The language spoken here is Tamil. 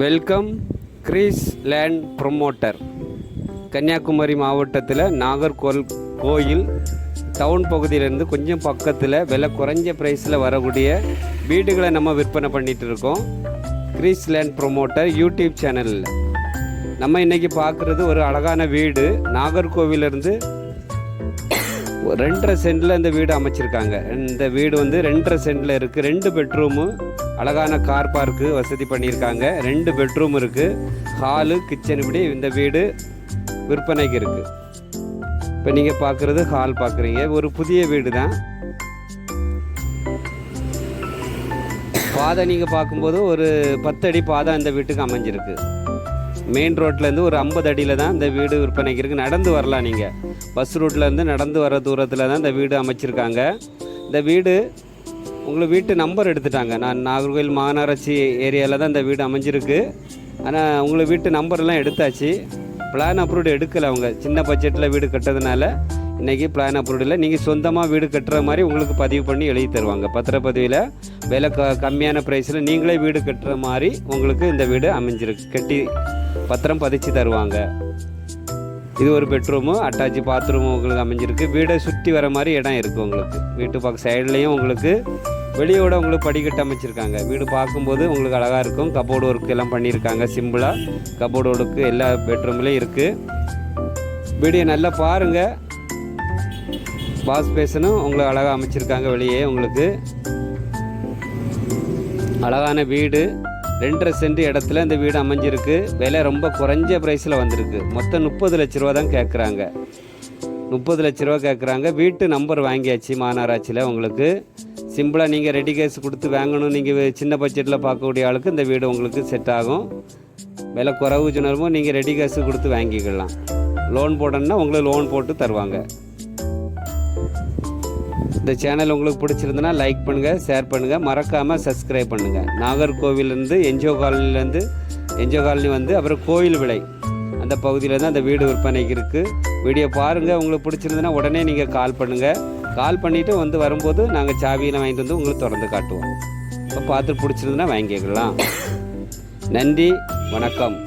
Welcome Greece land promoter. Kanniyakumari மாவட்டத்தில் நாகர்கோவில் டவுன் பகுதியிலேருந்து கொஞ்சம் பக்கத்தில் விலை குறைஞ்ச ப்ரைஸில் வரக்கூடிய வீடுகளை நம்ம விற்பனை பண்ணிகிட்டு இருக்கோம். கிரீஸ் லேண்ட் ப்ரொமோட்டர் யூடியூப் சேனலில் நம்ம இன்றைக்கி பார்க்குறது ஒரு அழகான வீடு. நாகர்கோவிலேருந்து 2.5 சென்டில் இந்த வீடு அமைச்சிருக்காங்க. இந்த வீடு 2.5 சென்டில் இருக்குது. 2 பெட்ரூமு, அழகான கார் பார்க்கு வசதி பண்ணியிருக்காங்க. 2 பெட்ரூம் இருக்குது, ஹாலு, கிச்சன். இப்படி இந்த வீடு விற்பனைக்கு இருக்குது. இப்போ நீங்கள் பார்க்குறது ஹால் பார்க்குறீங்க. ஒரு புதிய வீடு தான். பாதை நீங்கள் பார்க்கும்போது ஒரு 10 அடி பாதை இந்த வீட்டுக்கு அமைஞ்சிருக்கு. மெயின் ரோட்லேருந்து ஒரு 50 அடியில் தான் இந்த வீடு விற்பனைக்கு இருக்குது. நடந்து வரலாம். நீங்கள் பஸ் ரூட்லேருந்து நடந்து வர தூரத்தில் தான் இந்த வீடு அமைச்சிருக்காங்க. இந்த வீடு உங்களுக்கு வீட்டு நம்பர் எடுத்துட்டாங்க. நான் நாகர்கோவில் மாநகராட்சி ஏரியாவில் தான் இந்த வீடு அமைஞ்சிருக்கு. ஆனால் உங்களுக்கு வீட்டு நம்பர்லாம் எடுத்தாச்சு. பிளான் அப்ரூவ்டு எடுக்கலை. அவங்க சின்ன பட்ஜெட்டில் வீடு கட்டுறதுனால இன்றைக்கி பிளான் அப்ரூவ்டு இல்லை. நீங்கள் சொந்தமாக வீடு கட்டுற மாதிரி உங்களுக்கு பதிவு பண்ணி எழுதி தருவாங்க. பத்திரப்பதிவில் விலை கம்மியான ப்ரைஸில் நீங்களே வீடு கட்டுற மாதிரி உங்களுக்கு இந்த வீடு அமைஞ்சிருக்கு. கட்டி பத்திரம் பதிச்சு தருவாங்க. இது ஒரு பெட்ரூமு, அட்டாச் பாத்ரூமு உங்களுக்கு அமைஞ்சிருக்கு. வீடை சுற்றி வர மாதிரி இடம் இருக்குது உங்களுக்கு. வீட்டு பக்கம் சைட்லேயும் உங்களுக்கு வெளியோட உங்களுக்கு படிக்கட்டு அமைச்சிருக்காங்க. வீடு பார்க்கும்போது உங்களுக்கு அழகாக இருக்கும். கபோர்டு ஒர்க்கு எல்லாம் பண்ணியிருக்காங்க. சிம்பிளாக கபோர்டு ஒர்க்கு எல்லா பெட்ரூம்லேயும் இருக்குது. வீடியோ நல்லா பாருங்கள். வாஷ் பேசனும் உங்களுக்கு அழகாக அமைச்சிருக்காங்க. வெளியே உங்களுக்கு அழகான வீடு. 2.5 சென்ட் இடத்துல இந்த வீடு அமைஞ்சிருக்கு. விலை ரொம்ப குறைஞ்ச ப்ரைஸில் வந்திருக்கு. மொத்தம் 30 லட்ச ரூபா தான் கேட்குறாங்க. 30 லட்ச ரூபா கேட்குறாங்க. வீட்டு நம்பர் வாங்கியாச்சு மாநகராட்சியில். உங்களுக்கு சிம்பிளாக நீங்கள் ரெடி கேஸ் கொடுத்து வாங்கணும். நீங்கள் சின்ன பட்ஜெட்டில் பார்க்கக்கூடிய ஆளுக்கு இந்த வீடு உங்களுக்கு செட் ஆகும். விலை குறைவு சொன்னாலும் நீங்கள் ரெடி கேஸ் கொடுத்து வாங்கிக்கலாம். லோன் போடணுன்னா உங்களுக்கு லோன் போட்டு தருவாங்க. இந்த சேனல் உங்களுக்கு பிடிச்சிருந்துன்னா லைக் பண்ணுங்கள், ஷேர் பண்ணுங்கள், மறக்காமல் சப்ஸ்கிரைப் பண்ணுங்கள். நாகர்கோவிலேருந்து என்ஜிஓ காலனி அப்புறம் கோயில் விலை அந்த பகுதியில் தான் அந்த வீடு விற்பனைக்கு இருக்குது. வீடியோ பாருங்கள். உங்களுக்கு பிடிச்சிருந்துன்னா உடனே நீங்கள் கால் பண்ணுங்கள். கால் பண்ணிவிட்டு வரும்போது நாங்கள் சாவியில் வாங்கிட்டு வந்து உங்களுக்கு திறந்து காட்டுவோம். இப்போ பார்த்து பிடிச்சிருந்துன்னா வாங்கிக்கலாம். நன்றி, வணக்கம்.